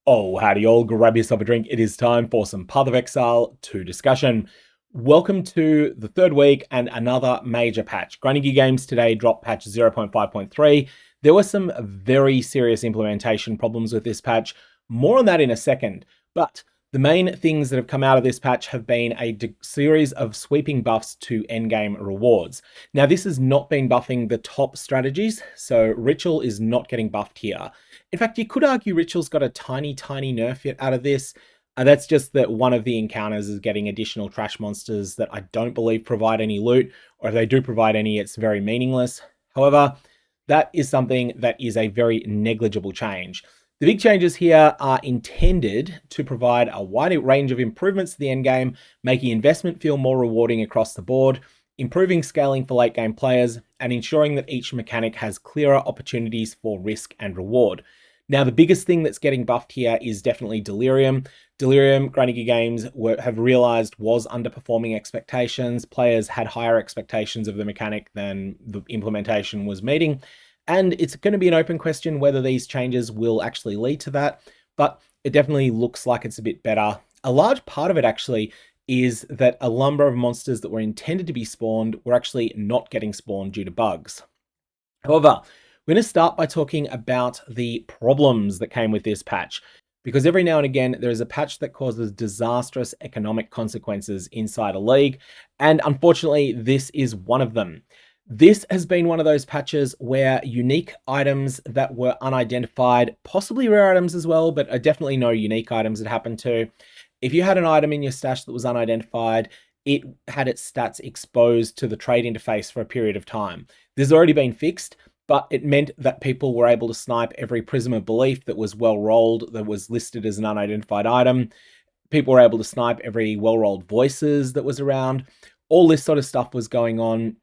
Oh, howdy all, grab yourself a drink. It is time for some Path of Exile 2 discussion. Welcome to the third week and another major patch. Grinding Gear Games today dropped patch 0.5.3. There were some very serious implementation problems with this patch. More on that in a second, but the main things that have come out of this patch have been a series of sweeping buffs to endgame rewards. Now, this has not been buffing the top strategies, so Ritual is not getting buffed here. In fact, you could argue Ritual's got a tiny nerf out of this. That's just that one of the encounters is getting additional trash monsters that I don't believe provide any loot, or if they do provide any, it's very meaningless. However, that is something that is a very negligible change. The big changes here are intended to provide a wide range of improvements to the endgame, making investment feel more rewarding across the board, improving scaling for late game players, and ensuring that each mechanic has clearer opportunities for risk and reward. Now, the biggest thing that's getting buffed here is definitely Delirium. Delirium, Grinding Gear Games have realized was underperforming expectations. Players had higher expectations of the mechanic than the implementation was meeting. And it's going to be an open question whether these changes will actually lead to that, but it definitely looks like it's a bit better. A large part of it actually is that a number of monsters that were intended to be spawned were actually not getting spawned due to bugs. However, we're going to start by talking about the problems that came with this patch, because every now and again there is a patch that causes disastrous economic consequences inside a league, and unfortunately this is one of them. This has been one of those patches where unique items that were unidentified, possibly rare items as well, but definitely no unique items that happened to. If you had an item in your stash that was unidentified, it had its stats exposed to the trade interface for a period of time. This has already been fixed, but it meant that people were able to snipe every Prism of Belief that was well rolled, that was listed as an unidentified item. People were able to snipe every well-rolled Voices that was around. All this sort of stuff was going on.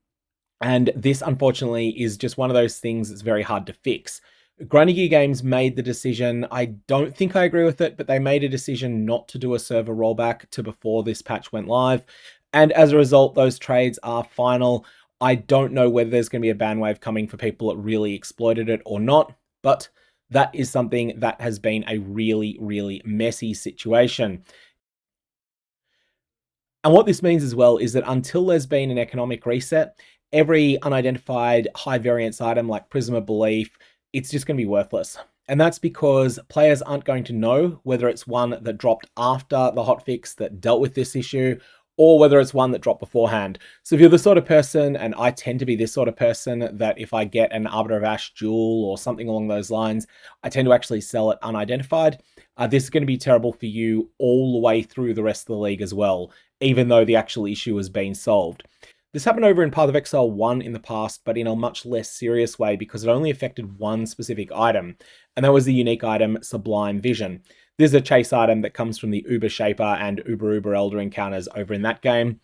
And this, unfortunately, is just one of those things that's very hard to fix. Grinding Gear Games made the decision, I don't think I agree with it, but they made a decision not to do a server rollback to before this patch went live. And as a result, those trades are final. I don't know whether there's going to be a ban wave coming for people that really exploited it or not, but that is something that has been a really messy situation. And what this means as well is that until there's been an economic reset, every unidentified high variance item like Prism of Belief, it's just going to be worthless. And that's because players aren't going to know whether it's one that dropped after the hotfix that dealt with this issue, or whether it's one that dropped beforehand. So if you're the sort of person, and I tend to be this sort of person, that if I get an Arbiter of Ash jewel or something along those lines, I tend to actually sell it unidentified. This is going to be terrible for you all the way through the rest of the league as well, even though the actual issue has been solved. This happened over in Path of Exile 1 in the past, but in a much less serious way because it only affected one specific item, and that was the unique item Sublime Vision. This is a chase item that comes from the Uber Shaper and Uber Elder encounters over in that game.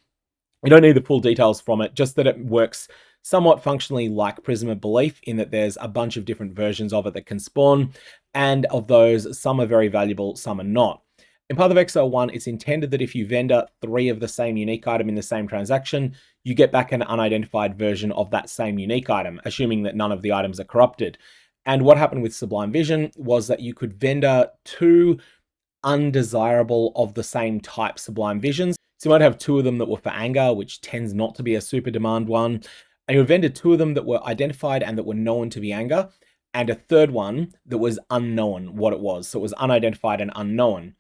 You don't need the full details from it, just that it works somewhat functionally like Prism of Belief in that there's a bunch of different versions of it that can spawn, and of those, some are very valuable, some are not. In Path of Exile 1, it's intended that if you vendor 3 of the same unique item in the same transaction, you get back an unidentified version of that same unique item, assuming that none of the items are corrupted. And what happened with Sublime Vision was that you could vendor 2 undesirable of the same type Sublime Visions. So you might have 2 of them that were for anger, which tends not to be a super demand one. And you would vendor 2 of them that were identified and that were known to be anger, and a third one that was unknown what it was. So it was unidentified and unknown.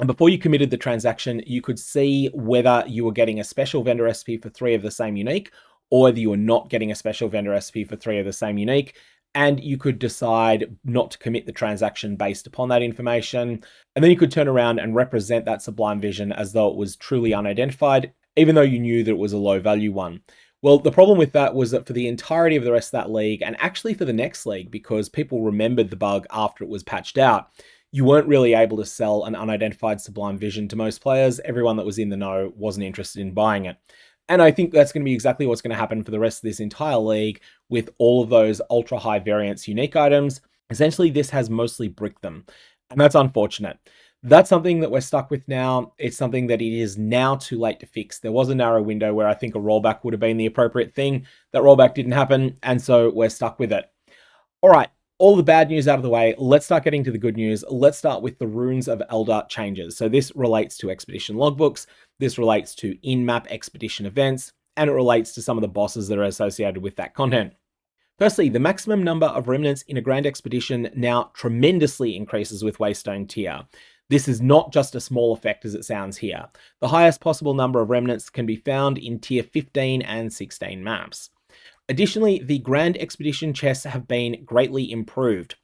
And before you committed the transaction, you could see whether you were getting a special vendor SP for 3 of the same unique, or whether you were not getting a special vendor SP for 3 of the same unique. And you could decide not to commit the transaction based upon that information. And then you could turn around and represent that Sublime Vision as though it was truly unidentified, even though you knew that it was a low value one. Well, the problem with that was that for the entirety of the rest of that league, and actually for the next league, because people remembered the bug after it was patched out, you weren't really able to sell an unidentified Sublime Vision to most players. Everyone that was in the know wasn't interested in buying it. And I think that's going to be exactly what's going to happen for the rest of this entire league with all of those ultra high variance unique items. Essentially, this has mostly bricked them, and that's unfortunate. That's something that we're stuck with now. It's something that it is now too late to fix. There was a narrow window where I think a rollback would have been the appropriate thing. That rollback didn't happen, and so we're stuck with it. All right. All the bad news out of the way, let's start getting to the good news. Let's start with the runes of Aldur Changes. So this relates to expedition logbooks, this relates to in-map expedition events, and it relates to some of the bosses that are associated with that content. Firstly, the maximum number of remnants in a grand expedition now tremendously increases with Waystone tier. This is not just a small effect as it sounds here. The highest possible number of remnants can be found in tier 15 and 16 maps. Additionally, the grand expedition chests have been greatly improved.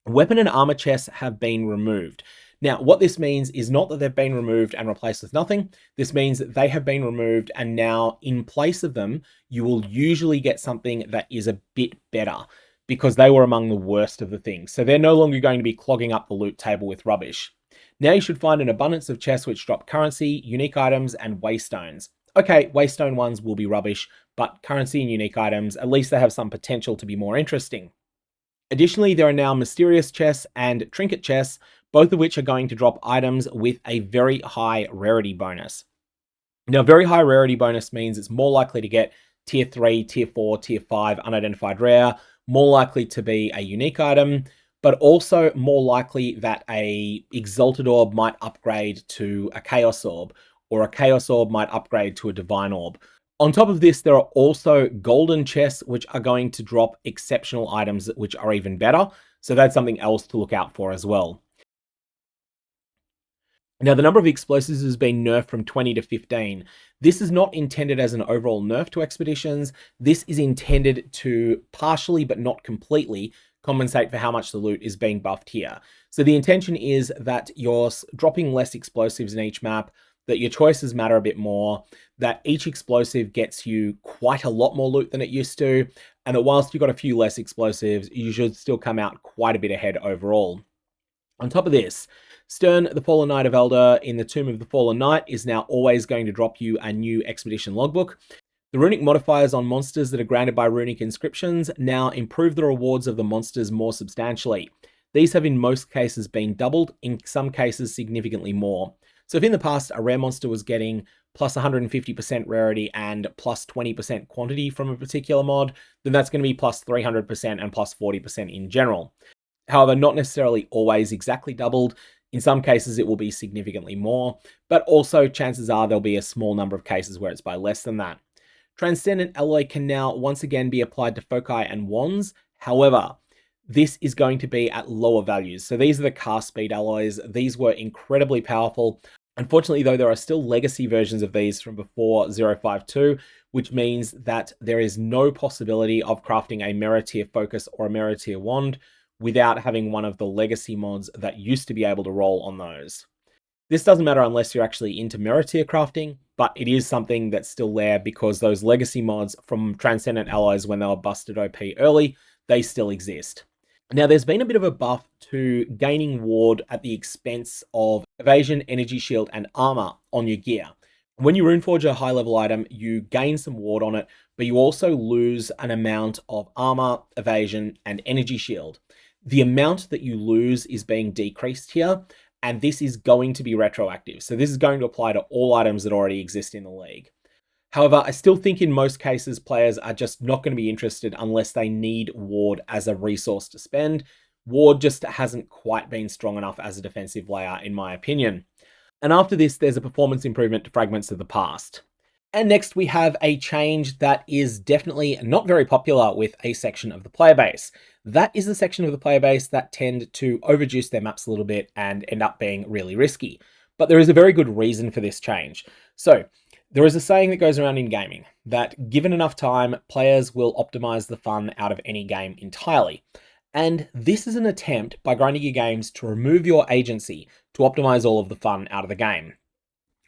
Weapon and armor chests have been removed. Now, what this means is not that they've been removed and replaced with nothing. This means that they have been removed, and now in place of them, you will usually get something that is a bit better, because they were among the worst of the things. So they're no longer going to be clogging up the loot table with rubbish. Now you should find an abundance of chests which drop currency, unique items, and waystones. Okay, waystone ones will be rubbish, but currency and unique items, at least they have some potential to be more interesting. Additionally, there are now mysterious chests and trinket chests, both of which are going to drop items with a very high rarity bonus. Now, very high rarity bonus means it's more likely to get tier 3, tier 4, tier 5 unidentified rare, more likely to be a unique item, but also more likely that a exalted orb might upgrade to a chaos orb, or a chaos orb might upgrade to a divine orb. On top of this, there are also golden chests which are going to drop exceptional items which are even better. So that's something else to look out for as well. Now, the number of explosives has been nerfed from 20 to 15. This is not intended as an overall nerf to expeditions. This is intended to partially, but not completely, compensate for how much the loot is being buffed here. So the intention is that you're dropping less explosives in each map, that your choices matter a bit more, that each explosive gets you quite a lot more loot than it used to, and that whilst you've got a few less explosives, you should still come out quite a bit ahead overall. On top of this, Stern, the Fallen Knight of Elder in the Tomb of the Fallen Knight is now always going to drop you a new expedition logbook. The runic modifiers on monsters that are granted by runic inscriptions now improve the rewards of the monsters more substantially. These have in most cases been doubled, in some cases significantly more. So if in the past a rare monster was getting plus 150% rarity and plus 20% quantity from a particular mod, then that's going to be plus 300% and plus 40% in general. However, not necessarily always exactly doubled. In some cases, it will be significantly more, but also chances are there'll be a small number of cases where it's by less than that. Transcendent Alloy can now once again be applied to foci and wands. However, this is going to be at lower values. So these are the cast speed alloys. These were incredibly powerful. Unfortunately, though, there are still legacy versions of these from before 0.52, which means that there is no possibility of crafting a Mirror tier focus or a Mirror tier wand without having one of the legacy mods that used to be able to roll on those. This doesn't matter unless you're actually into Mirror tier crafting, but it is something that's still there because those legacy mods from Transcendent Alloys when they were busted OP early, they still exist. Now, there's been a bit of a buff to gaining ward at the expense of evasion, energy shield, and armor on your gear. When you runeforge a high-level item, you gain some ward on it, but you also lose an amount of armor, evasion, and energy shield. The amount that you lose is being decreased here, and this is going to be retroactive. So this is going to apply to all items that already exist in the league. However, I still think in most cases, players are just not going to be interested unless they need ward as a resource to spend. Ward just hasn't quite been strong enough as a defensive layer, in my opinion. And after this, there's a performance improvement to Fragments of the Past. And next, we have a change that is definitely not very popular with a section of the player base. That is the section of the player base that tend to overjuice their maps a little bit and end up being really risky. But there is a very good reason for this change. So, there is a saying that goes around in gaming that given enough time, players will optimize the fun out of any game entirely. And this is an attempt by Grinding Gear Games to remove your agency to optimize all of the fun out of the game.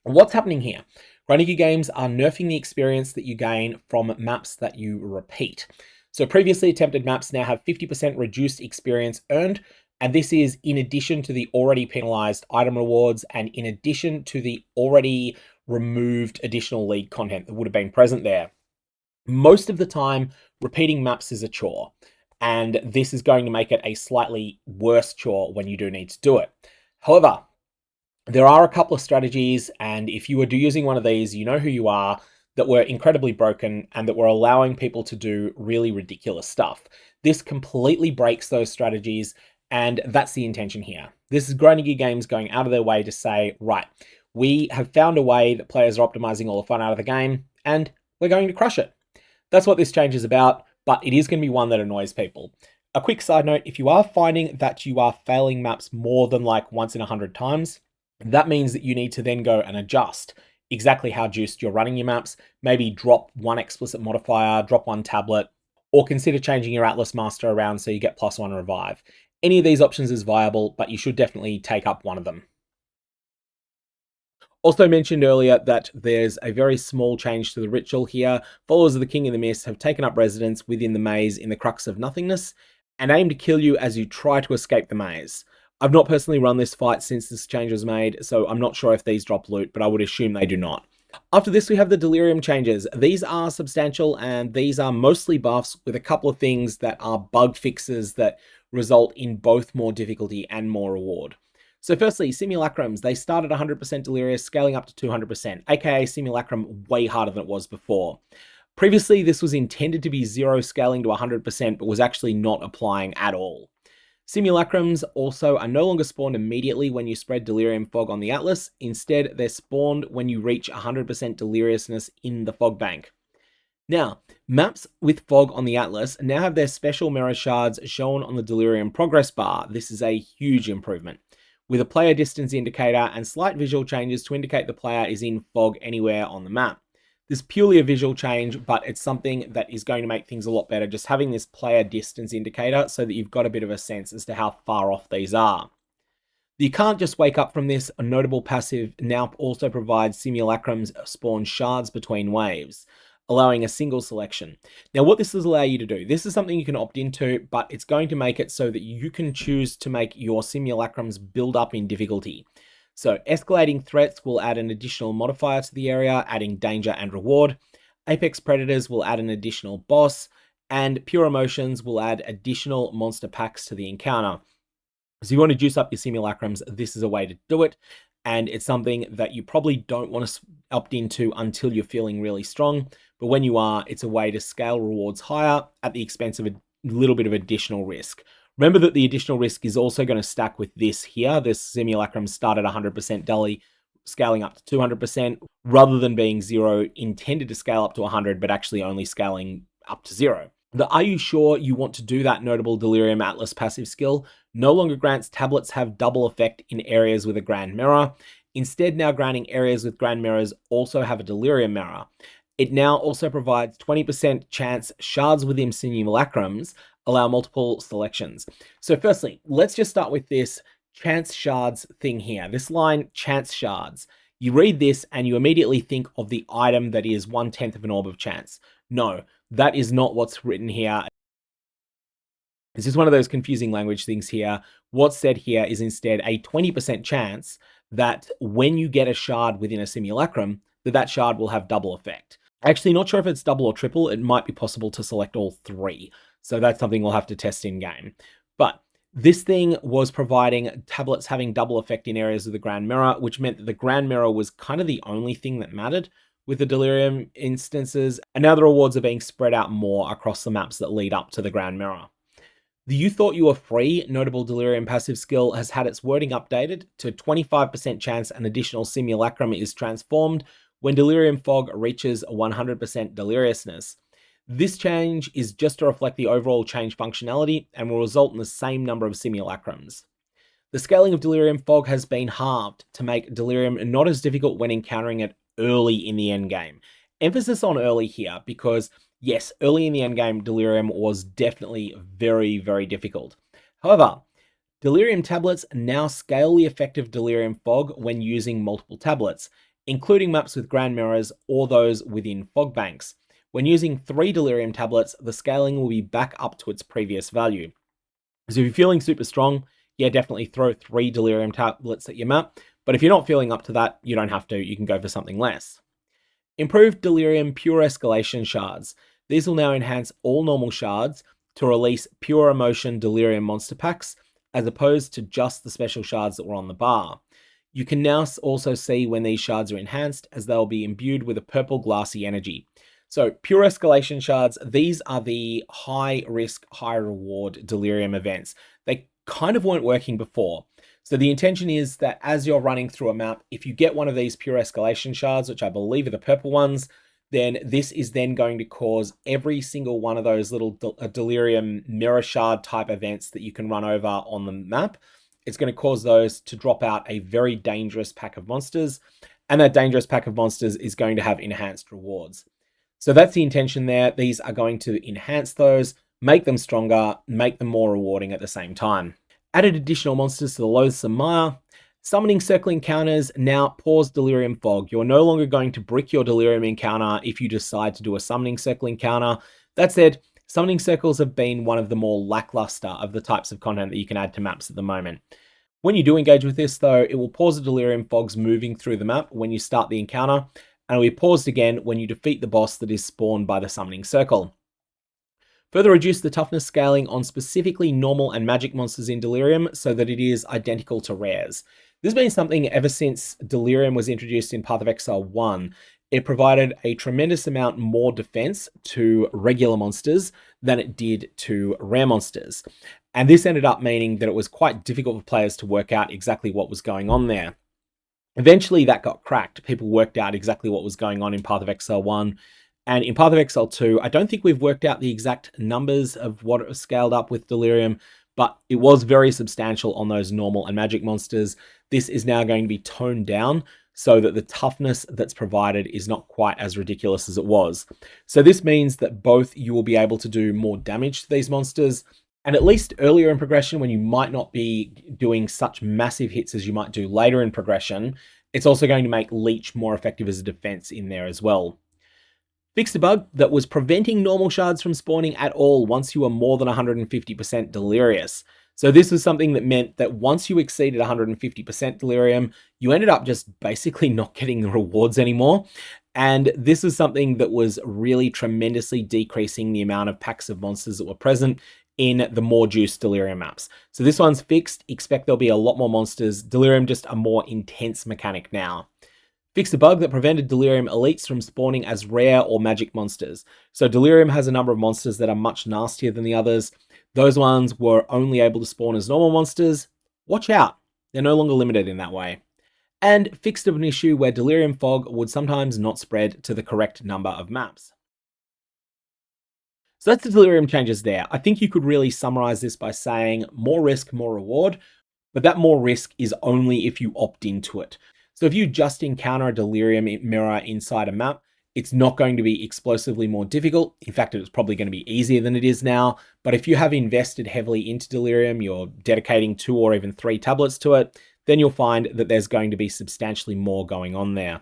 What's happening here? Grinding Gear Games are nerfing the experience that you gain from maps that you repeat. So previously attempted maps now have 50% reduced experience earned, and this is in addition to the already penalized item rewards and in addition to the already removed additional league content that would have been present there. Most of the time, repeating maps is a chore, and this is going to make it a slightly worse chore when you do need to do it. However, there are a couple of strategies, and if you were using one of these, you know who you are, that were incredibly broken and that were allowing people to do really ridiculous stuff. This completely breaks those strategies, and that's the intention here. This is Grinding Games going out of their way to say, right, we have found a way that players are optimizing all the fun out of the game, and we're going to crush it. That's what this change is about, but it is going to be one that annoys people. A quick side note, if you are finding that you are failing maps more than like once in 100 times, that means that you need to then go and adjust exactly how juiced you're running your maps. Maybe drop one explicit modifier, drop one tablet, or consider changing your Atlas Master around so you get +1 revive. Any of these options is viable, but you should definitely take up one of them. Also mentioned earlier that there's a very small change to the ritual here. Followers of the King of the Mist have taken up residence within the maze in the Crux of Nothingness and aim to kill you as you try to escape the maze. I've not personally run this fight since this change was made, so I'm not sure if these drop loot, but I would assume they do not. After this, we have the Delirium Changes. These are substantial, and these are mostly buffs with a couple of things that are bug fixes that result in both more difficulty and more reward. So firstly, Simulacrums, they start at 100% Delirious, scaling up to 200%, aka Simulacrum way harder than it was before. Previously, this was intended to be 0 scaling to 100%, but was actually not applying at all. Simulacrums also are no longer spawned immediately when you spread Delirium Fog on the Atlas. Instead, they're spawned when you reach 100% Deliriousness in the Fog Bank. Now, maps with Fog on the Atlas now have their special mirror shards shown on the Delirium progress bar. This is a huge improvement, with a player distance indicator and slight visual changes to indicate the player is in Fog anywhere on the map. This is purely a visual change, but it's something that is going to make things a lot better, just having this player distance indicator so that you've got a bit of a sense as to how far off these are. You can't just wake up from this. A notable passive now also provides Simulacrums spawn shards between waves, allowing a single selection. Now, what this will allow you to do, this is something you can opt into, but it's going to make it so that you can choose to make your Simulacrums build up in difficulty. So escalating threats will add an additional modifier to the area, adding danger and reward. Apex predators will add an additional boss, and pure emotions will add additional monster packs to the encounter. So you want to juice up your Simulacrums, this is a way to do it, and it's something that you probably don't want to opt into until you're feeling really strong, but when you are, it's a way to scale rewards higher at the expense of a little bit of additional risk. Remember that the additional risk is also going to stack with this here. This Simulacrum start at 100% Deli, scaling up to 200%, rather than being 0, intended to scale up to 100, but actually only scaling up to 0. The Are You Sure You Want to Do That notable Delirium Atlas passive skill no longer grants tablets have double effect in areas with a Grand Mirror. Instead, now granting areas with Grand Mirrors also have a Delirium Mirror. It now also provides 20% chance shards within Simulacrums allow multiple selections. So firstly, let's just start with this chance shards thing here. This line, chance shards. You read this and you immediately think of the item that is 1/10 of an orb of chance. No, that is not what's written here. This is one of those confusing language things here. What's said here is instead a 20% chance that when you get a shard within a Simulacrum, that shard will have double effect. Actually, not sure if it's double or triple. It might be possible to select all 3. So that's something we'll have to test in game. But this thing was providing tablets having double effect in areas of the Grand Mirror, which meant that the Grand Mirror was kind of the only thing that mattered with the Delirium instances. And now the rewards are being spread out more across the maps that lead up to the Grand Mirror. The You Thought You Were Free notable Delirium passive skill has had its wording updated to 25% chance an additional Simulacrum is transformed when Delirium Fog reaches 100% Deliriousness. This change is just to reflect the overall change functionality and will result in the same number of Simulacrums. The scaling of Delirium Fog has been halved to make Delirium not as difficult when encountering it early in the endgame. Emphasis on early here because, yes, early in the endgame, Delirium was definitely very, very difficult. However, Delirium tablets now scale the effective Delirium Fog when using multiple tablets, including maps with Grand Mirrors or those within Fog Banks. When using 3 Delirium tablets, the scaling will be back up to its previous value. So if you're feeling super strong, yeah, definitely throw 3 Delirium tablets at your map, but if you're not feeling up to that, you don't have to, you can go for something less. Improved Delirium Pure Escalation Shards. These will now enhance all normal shards to release Pure Emotion Delirium monster packs, as opposed to just the special shards that were on the bar. You can now also see when these shards are enhanced, as they'll be imbued with a purple glassy energy. So pure escalation shards, these are the high risk, high reward delirium events. They kind of weren't working before. So the intention is that as you're running through a map, if you get one of these pure escalation shards, which I believe are the purple ones, then this is then going to cause every single one of those little delirium mirror shard type events that you can run over on the map. It's going to cause those to drop out a very dangerous pack of monsters. And that dangerous pack of monsters is going to have enhanced rewards. So that's the intention there. These are going to enhance those, make them stronger, make them more rewarding at the same time. Added additional monsters to the Loathsome Mire. Summoning circle encounters now pause Delirium Fog. You're no longer going to brick your Delirium encounter if you decide to do a summoning circle encounter. That said, summoning circles have been one of the more lackluster of the types of content that you can add to maps at the moment. When you do engage with this though, it will pause the Delirium Fogs moving through the map when you start the encounter, and it will be paused again when you defeat the boss that is spawned by the summoning circle. Further reduce the toughness scaling on specifically normal and magic monsters in Delirium so that it is identical to rares. This has been something ever since Delirium was introduced in Path of Exile 1. It provided a tremendous amount more defense to regular monsters than it did to rare monsters. And this ended up meaning that it was quite difficult for players to work out exactly what was going on there. Eventually that got cracked. People worked out exactly what was going on in Path of Exile 1. And in Path of Exile 2, I don't think we've worked out the exact numbers of what it was scaled up with Delirium, but it was very substantial on those normal and magic monsters. This is now going to be toned down so that the toughness that's provided is not quite as ridiculous as it was. So this means that both you will be able to do more damage to these monsters, and at least earlier in progression, when you might not be doing such massive hits as you might do later in progression, it's also going to make Leech more effective as a defense in there as well. Fixed a bug that was preventing normal shards from spawning at all once you were more than 150% delirious. So this was something that meant that once you exceeded 150% delirium, you ended up just basically not getting the rewards anymore. And this is something that was really tremendously decreasing the amount of packs of monsters that were present in the more juiced Delirium maps. So this one's fixed. Expect there'll be a lot more monsters. Delirium just a more intense mechanic now. Fixed a bug that prevented Delirium elites from spawning as rare or magic monsters. So Delirium has a number of monsters that are much nastier than the others. Those ones were only able to spawn as normal monsters. Watch out, they're no longer limited in that way. And fixed an issue where Delirium Fog would sometimes not spread to the correct number of maps. So that's the Delirium changes there. I think you could really summarize this by saying more risk, more reward, but that more risk is only if you opt into it. So if you just encounter a Delirium mirror inside a map, it's not going to be explosively more difficult. In fact, it's probably going to be easier than it is now. But if you have invested heavily into Delirium, you're dedicating 2 or even 3 tablets to it, then you'll find that there's going to be substantially more going on there.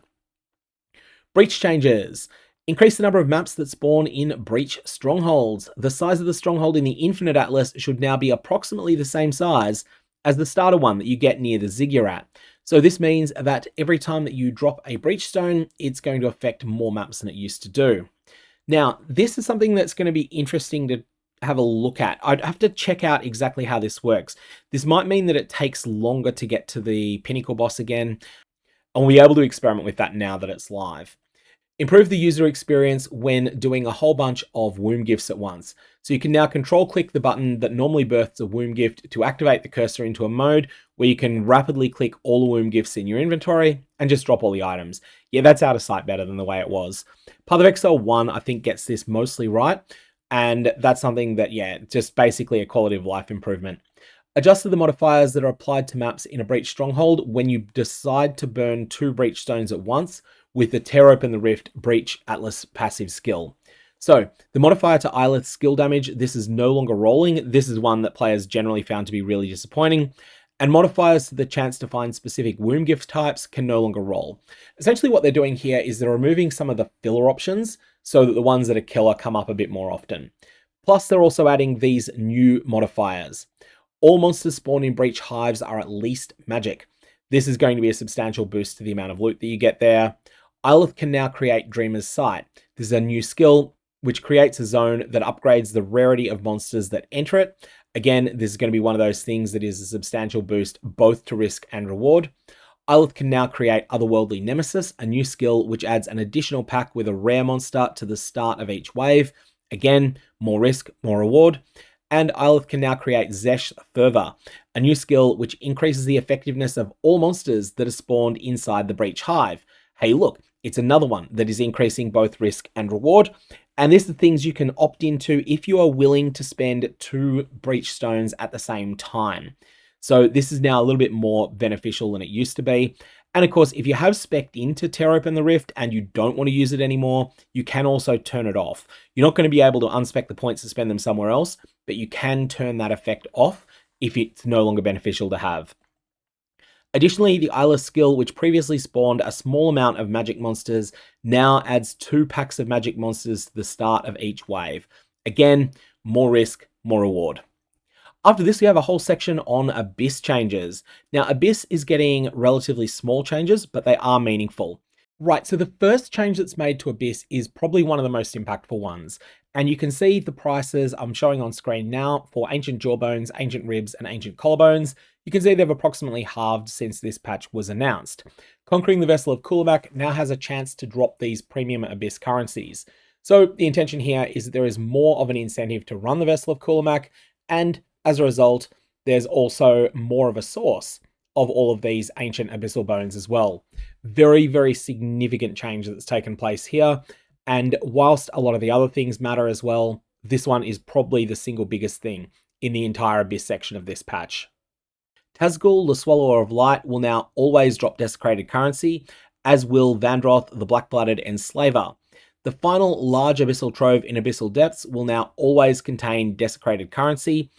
Breach changes. Increase the number of maps that spawn in Breach strongholds. The size of the stronghold in the Infinite Atlas should now be approximately the same size as the starter one that you get near the Ziggurat. So this means that every time that you drop a Breach Stone, it's going to affect more maps than it used to do. Now, this is something that's going to be interesting to have a look at. I'd have to check out exactly how this works. This might mean that it takes longer to get to the Pinnacle boss again, and we'll be able to experiment with that now that it's live. Improve the user experience when doing a whole bunch of womb gifts at once. So you can now control click the button that normally births a womb gift to activate the cursor into a mode where you can rapidly click all the womb gifts in your inventory and just drop all the items. Yeah, that's out of sight better than the way it was. Path of Exile 1, I think, gets this mostly right. And that's something that, yeah, just basically a quality of life improvement. Adjusted the modifiers that are applied to maps in a Breach Stronghold when you decide to burn 2 Breach Stones at once with the Tear Open the Rift Breach Atlas passive skill. So, the modifier to Eyelith's skill damage, this is no longer rolling. This is one that players generally found to be really disappointing. And modifiers to the chance to find specific womb gift types can no longer roll. Essentially what they're doing here is they're removing some of the filler options so that the ones that are killer come up a bit more often. Plus, they're also adding these new modifiers. All monsters spawned in Breach Hives are at least magic. This is going to be a substantial boost to the amount of loot that you get there. Eyelith can now create Dreamer's Sight. This is a new skill which creates a zone that upgrades the rarity of monsters that enter it. Again, this is going to be one of those things that is a substantial boost both to risk and reward. Ylith can now create Otherworldly Nemesis, a new skill which adds an additional pack with a rare monster to the start of each wave. Again, more risk, more reward. And Ylith can now create Zesh Fervor, a new skill which increases the effectiveness of all monsters that are spawned inside the Breach Hive. Hey look, it's another one that is increasing both risk and reward. And this is the things you can opt into if you are willing to spend 2 Breach Stones at the same time. So this is now a little bit more beneficial than it used to be. And of course, if you have spec'd into Tear Open the Rift and you don't want to use it anymore, you can also turn it off. You're not going to be able to unspec the points to spend them somewhere else, but you can turn that effect off if it's no longer beneficial to have. Additionally, the Ylith skill, which previously spawned a small amount of magic monsters, now adds 2 packs of magic monsters to the start of each wave. Again, more risk, more reward. After this, we have a whole section on Abyss changes. Now, Abyss is getting relatively small changes, but they are meaningful. Right, so the first change that's made to Abyss is probably one of the most impactful ones. And you can see the prices I'm showing on screen now for Ancient Jawbones, Ancient Ribs, and Ancient Collarbones. You can see they've approximately halved since this patch was announced. Conquering the Vessel of Kulabak now has a chance to drop these premium Abyss currencies. So the intention here is that there is more of an incentive to run the Vessel of Kulabak, and as a result, there's also more of a source of all of these ancient abyssal bones as well. Very, very significant change that's taken place here. And whilst a lot of the other things matter as well, this one is probably the single biggest thing in the entire Abyss section of this patch. Tazgul, the Swallower of Light, will now always drop desecrated currency, as will Vandroth, the Black-Blooded Enslaver. The final large abyssal trove in Abyssal Depths will now always contain desecrated currency.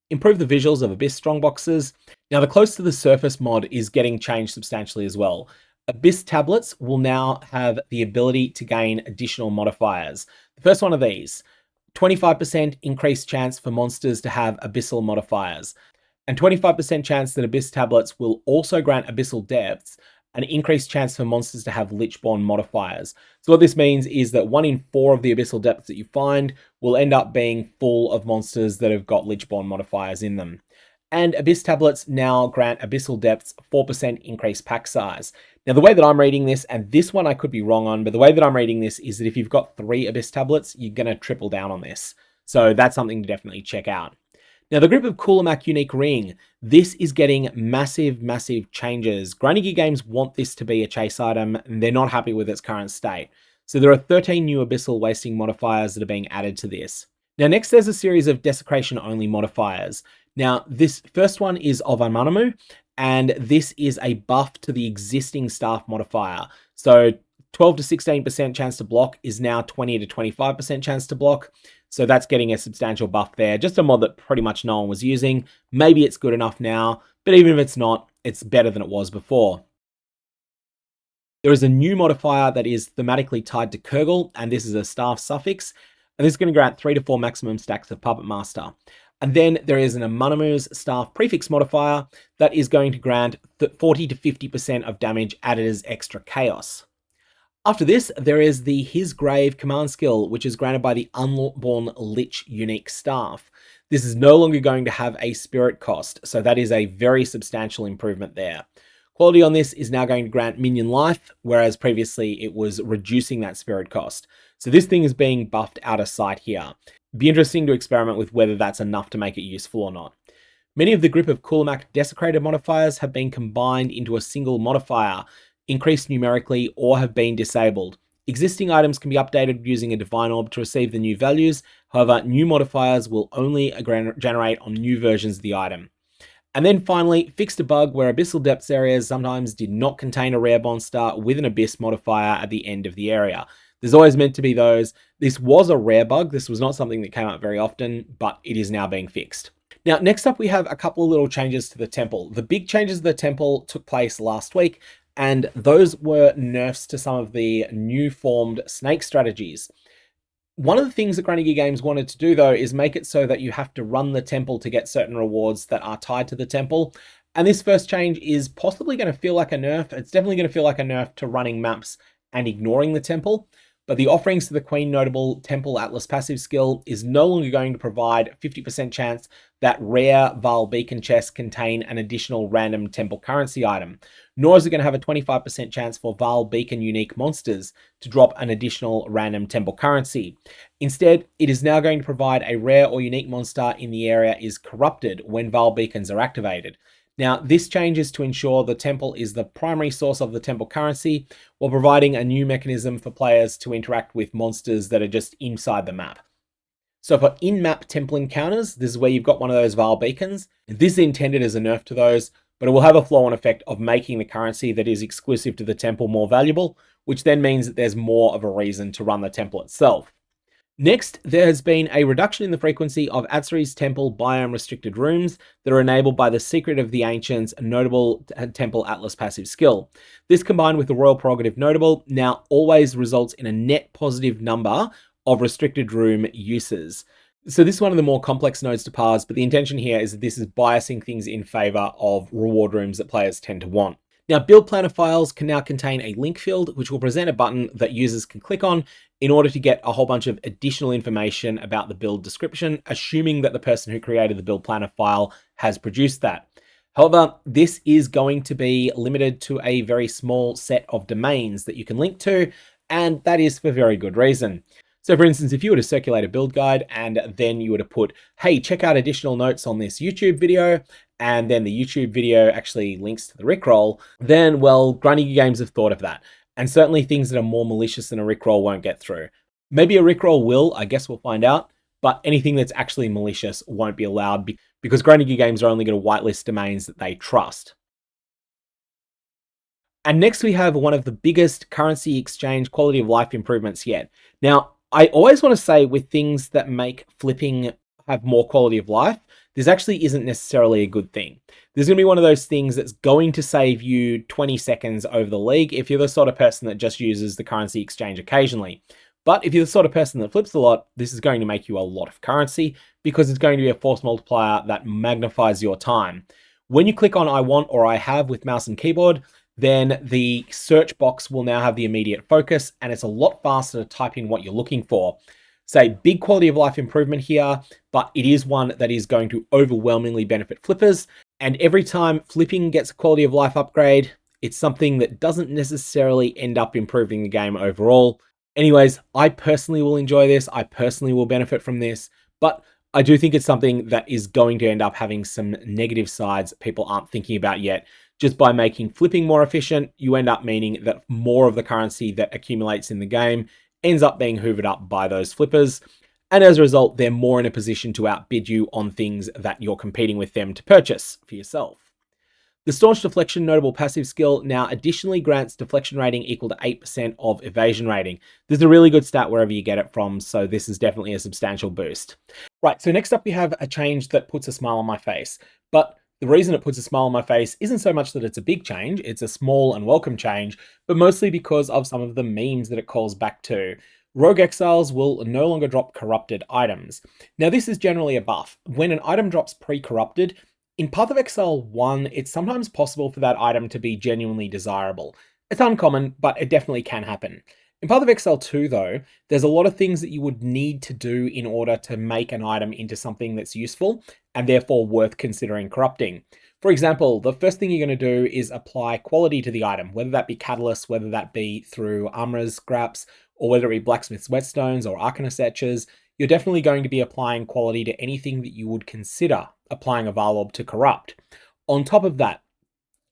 Improve the visuals of Abyss strongboxes. Now, the Close to the Surface mod is getting changed substantially as well. Abyss tablets will now have the ability to gain additional modifiers. The first one of these, 25% increased chance for monsters to have abyssal modifiers, and 25% chance that Abyss tablets will also grant Abyssal Depths an increased chance for monsters to have Lichborn modifiers. So what this means is that 1 in 4 of the Abyssal Depths that you find will end up being full of monsters that have got Lichborn modifiers in them. And Abyss tablets now grant Abyssal Depths 4% increased pack size. Now, the way that I'm reading this, and this one I could be wrong on, but the way that I'm reading this is that if you've got 3 Abyss tablets, you're going to triple down on this. So that's something to definitely check out. Now, the Grip of Kulamak Unique Ring, this is getting massive, massive changes. Grinding Gear Games want this to be a chase item, and they're not happy with its current state. So there are 13 new Abyssal Wasting modifiers that are being added to this. Now, next there's a series of Desecration-only modifiers. Now, this first one is of Amanamu, and this is a buff to the existing Staff modifier. So 12 to 16% chance to block is now 20 to 25% chance to block. So that's getting a substantial buff there. Just a mod that pretty much no one was using. Maybe it's good enough now, but even if it's not, it's better than it was before. There is a new modifier that is thematically tied to Kurgle, and this is a Staff suffix. And this is going to grant 3 to 4 maximum stacks of Puppet Master. And then there is an Amanamu's Staff prefix modifier that is going to grant 40 to 50% of damage added as extra chaos. After this, there is the His Grave command skill, which is granted by the Unborn Lich unique staff. This is no longer going to have a spirit cost, so that is a very substantial improvement there. Quality on this is now going to grant minion life, whereas previously it was reducing that spirit cost. So this thing is being buffed out of sight here. Be interesting to experiment with whether that's enough to make it useful or not. Many of the Grip of Kulamak Desecrated modifiers have been combined into a single modifier, increased numerically, or have been disabled. Existing items can be updated using a Divine Orb to receive the new values. However, new modifiers will only generate on new versions of the item. And then finally, fixed a bug where Abyssal Depths areas sometimes did not contain a rare monster with an Abyss modifier at the end of the area. There's always meant to be those. This was a rare bug. This was not something that came up very often, but it is now being fixed. Now, next up, we have a couple of little changes to the temple. The big changes to the temple took place last week, and those were nerfs to some of the new formed snake strategies. One of the things that Grinding Gear Games wanted to do, though, is make it so that you have to run the temple to get certain rewards that are tied to the temple. And this first change is possibly going to feel like a nerf. It's definitely going to feel like a nerf to running maps and ignoring the temple. but the offerings to the Queen Notable Temple Atlas passive skill is no longer going to provide 50% chance that rare Val Beacon chests contain an additional random temple currency item, nor is it going to have a 25% chance for Val Beacon unique monsters to drop an additional random temple currency. Instead, it is now going to provide a rare or unique monster in the area is corrupted when Val Beacons are activated. Now, this changes to ensure the temple is the primary source of the temple currency, while providing a new mechanism for players to interact with monsters that are just inside the map. So for in-map temple encounters, this is where you've got one of those Val Beacons. This is intended as a nerf to those, but it will have a flow-on effect of making the currency that is exclusive to the temple more valuable, which then means that there's more of a reason to run the temple itself. Next, there has been a reduction in the frequency of Atsuri's Temple biome-restricted rooms that are enabled by the Secret of the Ancients Notable Temple Atlas passive skill. This, combined with the Royal Prerogative Notable, now always results in a net positive number of restricted room uses. So this is one of the more complex nodes to parse, but the intention here is that this is biasing things in favor of reward rooms that players tend to want. Now, build planner files can now contain a link field, which will present a button that users can click on in order to get a whole bunch of additional information about the build description, assuming that the person who created the build planner file has produced that. However, this is going to be limited to a very small set of domains that you can link to, and that is for very good reason. So for instance, if you were to circulate a build guide and then you were to put, hey, check out additional notes on this YouTube video, and then the YouTube video actually links to the Rickroll, then, well, Grinding Games have thought of that. And certainly things that are more malicious than a Rickroll won't get through. Maybe a Rickroll will, I guess we'll find out, but anything that's actually malicious won't be allowed because Grinding Games are only going to whitelist domains that they trust. And next we have one of the biggest currency exchange quality of life improvements yet. Now, I always want to say with things that make flipping have more quality of life, this actually isn't necessarily a good thing. There's going to be one of those things that's going to save you 20 seconds over the league if you're the sort of person that just uses the currency exchange occasionally. But if you're the sort of person that flips a lot, this is going to make you a lot of currency because it's going to be a force multiplier that magnifies your time. When you click on I want or I have with mouse and keyboard, then the search box will now have the immediate focus and it's a lot faster to type in what you're looking for. Say big quality of life improvement here, but it is one that is going to overwhelmingly benefit flippers. And every time flipping gets a quality of life upgrade, it's something that doesn't necessarily end up improving the game overall. Anyways, I personally will enjoy this. I personally will benefit from this, but I do think it's something that is going to end up having some negative sides that people aren't thinking about yet. Just by making flipping more efficient, you end up meaning that more of the currency that accumulates in the game ends up being hoovered up by those flippers. And as a result, they're more in a position to outbid you on things that you're competing with them to purchase for yourself. The Staunch Deflection Notable passive skill now additionally grants deflection rating equal to 8% of evasion rating. This is a really good stat wherever you get it from, so this is definitely a substantial boost. Right, so next up we have a change that puts a smile on my face. But the reason it puts a smile on my face isn't so much that it's a big change, it's a small and welcome change, but mostly because of some of the memes that it calls back to. Rogue Exiles will no longer drop corrupted items. Now this is generally a buff. When an item drops pre-corrupted, in Path of Exile 1, it's sometimes possible for that item to be genuinely desirable. It's uncommon, but it definitely can happen. In Path of Exile 2, though, there's a lot of things that you would need to do in order to make an item into something that's useful and therefore worth considering corrupting. For example, the first thing you're going to do is apply quality to the item, whether that be catalysts, whether that be through armorer's scraps, or whether it be blacksmith's whetstones or arcanist etchers. You're definitely going to be applying quality to anything that you would consider applying a Varlob to corrupt. On top of that,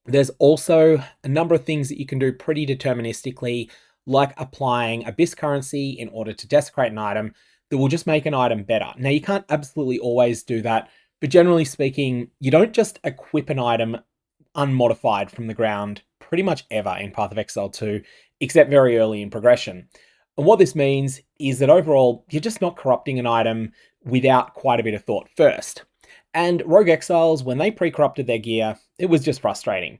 there's also a number of things that you can do pretty deterministically, like applying Abyss currency in order to desecrate an item that will just make an item better. Now, you can't absolutely always do that, but generally speaking, you don't just equip an item unmodified from the ground pretty much ever in Path of Exile 2, except very early in progression. And what this means is that overall, you're just not corrupting an item without quite a bit of thought first. And Rogue Exiles, when they pre-corrupted their gear, it was just frustrating.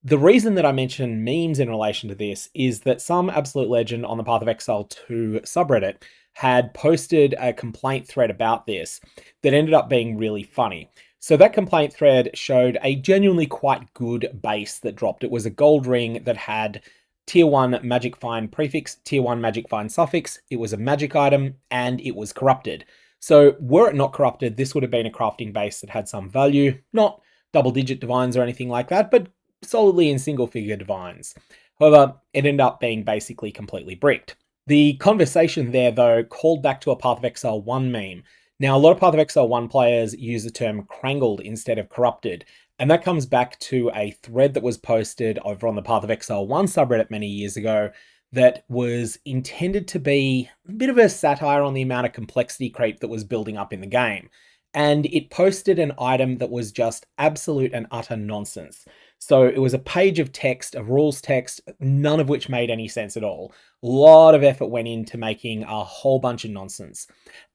The reason that I mention memes in relation to this is that some absolute legend on the Path of Exile 2 subreddit had posted a complaint thread about this that ended up being really funny. So that complaint thread showed a genuinely quite good base that dropped. It was a gold ring that had Tier 1 magic find prefix, Tier 1 magic find suffix. It was a magic item and it was corrupted. So were it not corrupted, this would have been a crafting base that had some value, not double-digit divines or anything like that, but solidly in single-figure divines. However, it ended up being basically completely bricked. The conversation there, though, called back to a Path of Exile 1 meme. Now, a lot of Path of Exile 1 players use the term crangled instead of corrupted, and that comes back to a thread that was posted over on the Path of Exile 1 subreddit many years ago that was intended to be a bit of a satire on the amount of complexity creep that was building up in the game. And it posted an item that was just absolute and utter nonsense. So it was a page of text, of rules text, none of which made any sense at all. A lot of effort went into making a whole bunch of nonsense.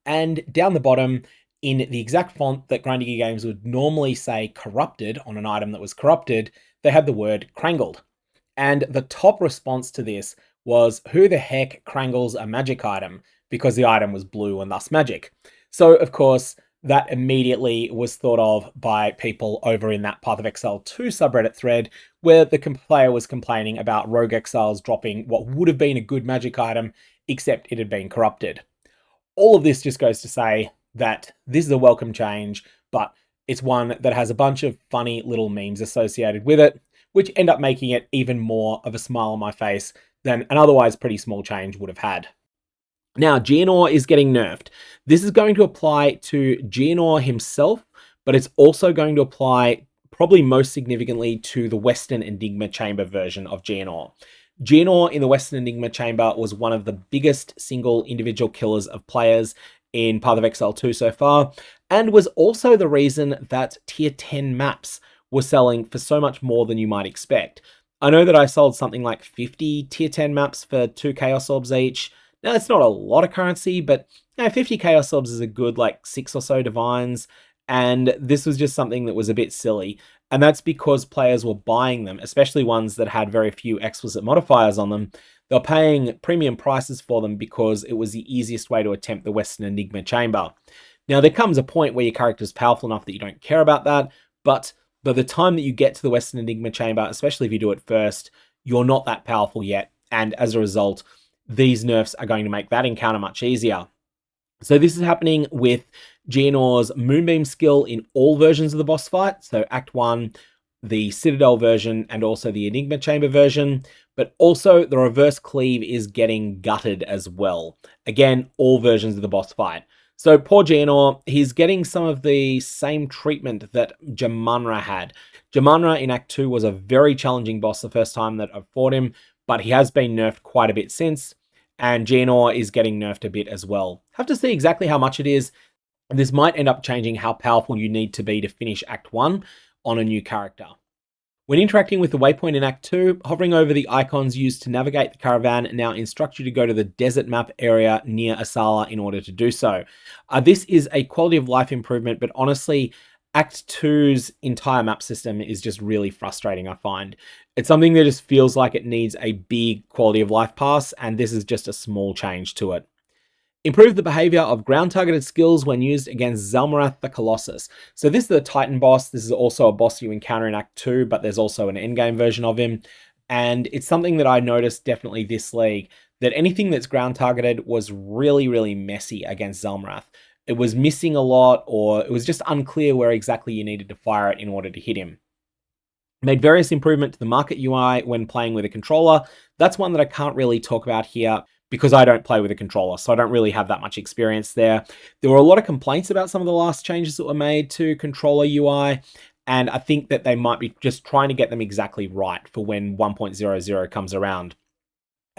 And down the bottom, in the exact font that Grindy Games would normally say corrupted on an item that was corrupted, they had the word crangled. And the top response to this was, who the heck crangles a magic item? Because the item was blue and thus magic. So, of course, that immediately was thought of by people over in that Path of Exile 2 subreddit thread, where the player was complaining about rogue exiles dropping what would have been a good magic item, except it had been corrupted. All of this just goes to say that this is a welcome change, but it's one that has a bunch of funny little memes associated with it, which end up making it even more of a smile on my face than an otherwise pretty small change would have had. Now, Geonor is getting nerfed. This is going to apply to Geonor himself, but it's also going to apply probably most significantly to the Western Enigma Chamber version of Geonor. Geonor in the Western Enigma Chamber was one of the biggest single individual killers of players in Path of Exile 2 so far, and was also the reason that tier 10 maps were selling for so much more than you might expect. I know that I sold something like 50 tier 10 maps for 2 Chaos Orbs each. Now, it's not a lot of currency, but 50 Chaos Orbs is a good 6 or so divines, and this was just something that was a bit silly. And that's because players were buying them, especially ones that had very few explicit modifiers on them. They're paying premium prices for them because it was the easiest way to attempt the Western Enigma Chamber. Now, there comes a point where your character is powerful enough that you don't care about that, but by the time that you get to the Western Enigma Chamber, especially if you do it first, you're not that powerful yet, and as a result, these nerfs are going to make that encounter much easier. So this is happening with Geonor's Moonbeam skill in all versions of the boss fight, so Act 1, the Citadel version, and also the Enigma Chamber version, but also the Reverse Cleave is getting gutted as well. Again, all versions of the boss fight. So poor Geonor, he's getting some of the same treatment that Jamunra had. Jamunra in Act 2 was a very challenging boss the first time that I've fought him, but he has been nerfed quite a bit since, and Geonor is getting nerfed a bit as well. Have to see exactly how much it is. This might end up changing how powerful you need to be to finish Act 1 on a new character. When interacting with the waypoint in Act 2, hovering over the icons used to navigate the caravan now instruct you to go to the desert map area near Asala in order to do so. This is a quality of life improvement, but honestly, Act 2's entire map system is just really frustrating, I find. It's something that just feels like it needs a big quality of life pass, and this is just a small change to it. Improve the behavior of ground-targeted skills when used against Zalmarath the Colossus. So this is the Titan boss. This is also a boss you encounter in Act 2, but there's also an endgame version of him. And it's something that I noticed definitely this league, that anything that's ground-targeted was really, really messy against Zalmarath. It was missing a lot, or it was just unclear where exactly you needed to fire it in order to hit him. Made various improvements to the market UI when playing with a controller. That's one that I can't really talk about here because I don't play with a controller, so I don't really have that much experience there. There were a lot of complaints about some of the last changes that were made to controller UI, and I think that they might be just trying to get them exactly right for when 1.00 comes around.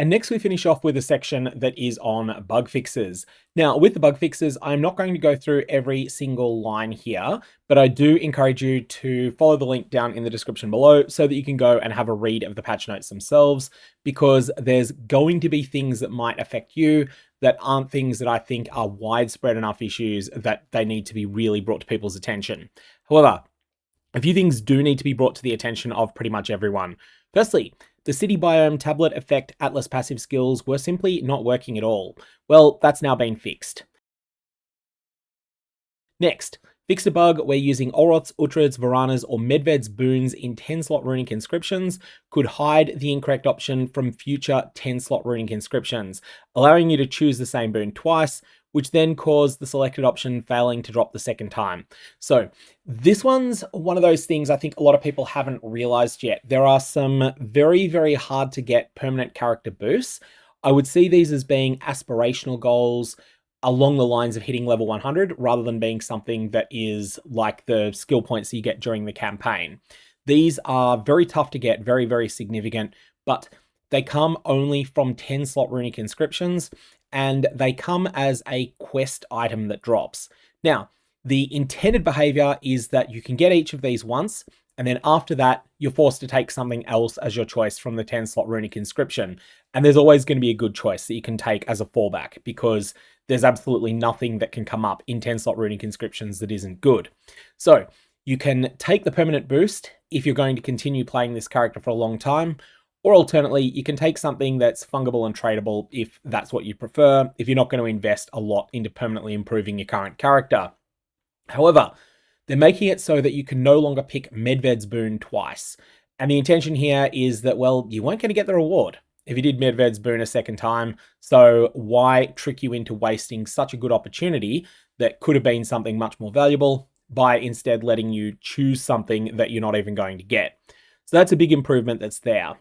And next we finish off with a section that is on bug fixes. Now, with the bug fixes, I'm not going to go through every single line here, but I do encourage you to follow the link down in the description below so that you can go and have a read of the patch notes themselves, because there's going to be things that might affect you that aren't things that I think are widespread enough issues that they need to be really brought to people's attention. However, a few things do need to be brought to the attention of pretty much everyone. Firstly, the city biome tablet effect Atlas passive skills were simply not working at all. Well, that's now been fixed. Next, Fixed a bug where using Olroth's, Uhtred's, Varana's, or Medved's boons in 10-slot runic inscriptions could hide the incorrect option from future 10-slot runic inscriptions, allowing you to choose the same boon twice, which then caused the selected option failing to drop the second time. So this one's one of those things I think a lot of people haven't realized yet. There are some very, very hard to get permanent character boosts. I would see these as being aspirational goals along the lines of hitting level 100 rather than being something that is like the skill points you get during the campaign. These are very tough to get, very, very significant, but they come only from 10-slot runic inscriptions, and they come as a quest item that drops. Now, the intended behavior is that you can get each of these once, and then after that, you're forced to take something else as your choice from the 10-slot runic inscription. And there's always going to be a good choice that you can take as a fallback, because there's absolutely nothing that can come up in 10-slot runic inscriptions that isn't good. So you can take the permanent boost if you're going to continue playing this character for a long time, or alternately, you can take something that's fungible and tradable if that's what you prefer, if you're not going to invest a lot into permanently improving your current character. However, they're making it so that you can no longer pick Medved's boon twice. And the intention here is that, well, you weren't going to get the reward if you did Medved's boon a second time, so why trick you into wasting such a good opportunity that could have been something much more valuable by instead letting you choose something that you're not even going to get. So that's a big improvement that's there.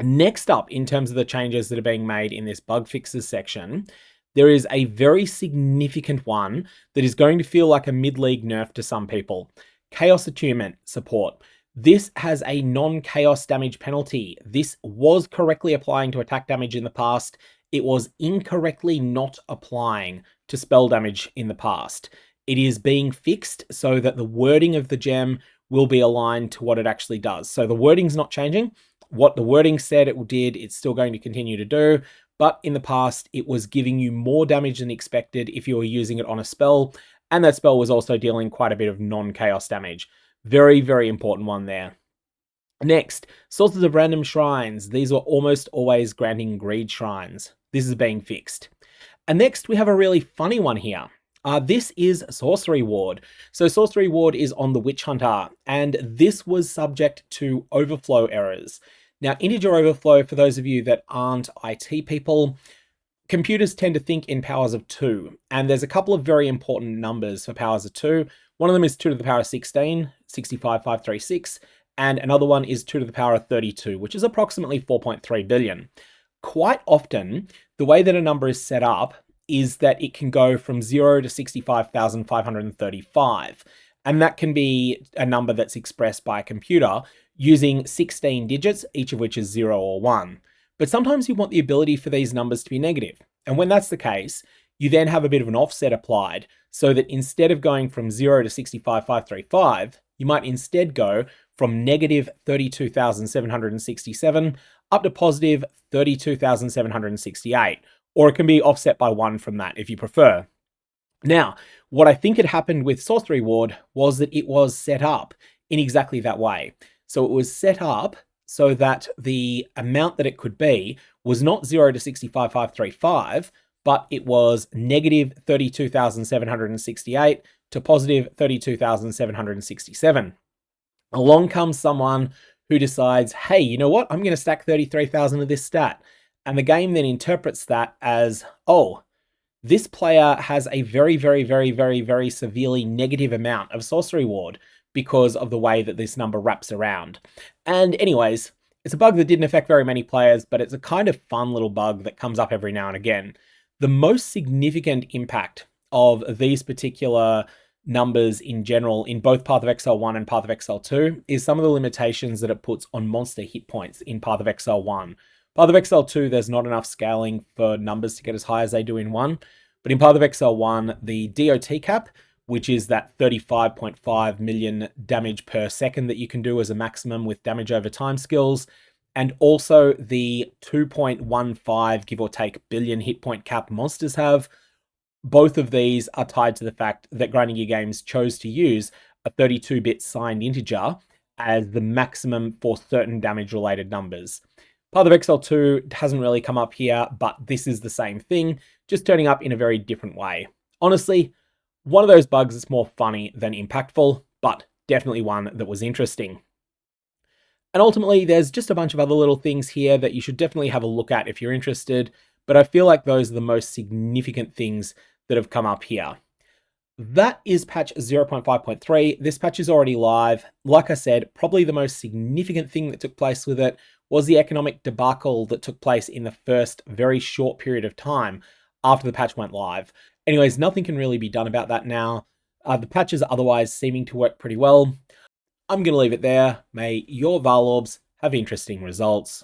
Next up, in terms of the changes that are being made in this bug fixes section, there is a very significant one that is going to feel like a mid-league nerf to some people. Chaos Attunement support. This has a non-chaos damage penalty. This was correctly applying to attack damage in the past. It was incorrectly not applying to spell damage in the past. It is being fixed so that the wording of the gem will be aligned to what it actually does. So the wording's not changing. What the wording said it did, it's still going to continue to do. But in the past, it was giving you more damage than expected if you were using it on a spell. And that spell was also dealing quite a bit of non-chaos damage. Very, very important one there. Next, sources of random shrines. These were almost always granting greed shrines. This is being fixed. And next, we have a really funny one here. This is Sorcery Ward. So Sorcery Ward is on the Witch Hunter, and this was subject to overflow errors. Now, integer overflow, for those of you that aren't IT people, computers tend to think in powers of 2, and there's a couple of very important numbers for powers of 2. One of them is 2 to the power of 16, 65,536, and another one is 2 to the power of 32, which is approximately 4.3 billion. Quite often, the way that a number is set up is that it can go from 0 to 65,535, and that can be a number that's expressed by a computer using 16 digits, each of which is 0 or 1. But sometimes you want the ability for these numbers to be negative. And when that's the case, you then have a bit of an offset applied so that instead of going from 0 to 65,535, you might instead go from negative 32,767 up to positive 32,768. Or it can be offset by 1 from that if you prefer. Now, what I think had happened with Sorcery Ward was that it was set up in exactly that way. So it was set up so that the amount that it could be was not 0 to 65,535, but it was negative 32,768 to positive 32,767. Along comes someone who decides, hey, you know what? I'm going to stack 33,000 of this stat. And the game then interprets that as, oh, this player has a very, very, very, very, very severely negative amount of Sorcery Ward because of the way that this number wraps around. And anyways, it's a bug that didn't affect very many players, but it's a kind of fun little bug that comes up every now and again. The most significant impact of these particular numbers in general in both Path of Exile 1 and Path of Exile 2 is some of the limitations that it puts on monster hit points in Path of Exile 1. Path of Exile 2, there's not enough scaling for numbers to get as high as they do in 1. But in Path of Exile 1, the DOT cap, which is that 35.5 million damage per second that you can do as a maximum with damage over time skills, and also the 2.15 give or take billion hit point cap monsters have, both of these are tied to the fact that Grinding Gear Games chose to use a 32-bit signed integer as the maximum for certain damage-related numbers. Path of Exile 2 hasn't really come up here, but this is the same thing, just turning up in a very different way. Honestly, One of those bugs that's more funny than impactful, but definitely one that was interesting. And ultimately, there's just a bunch of other little things here that you should definitely have a look at if you're interested, but I feel like those are the most significant things that have come up here. That is patch 0.5.3. This patch is already live. Like I said, probably the most significant thing that took place with it was the economic debacle that took place in the first very short period of time after the patch went live. Anyways, nothing can really be done about that now. The patch is otherwise seeming to work pretty well. I'm going to leave it there. May your Valorbs have interesting results.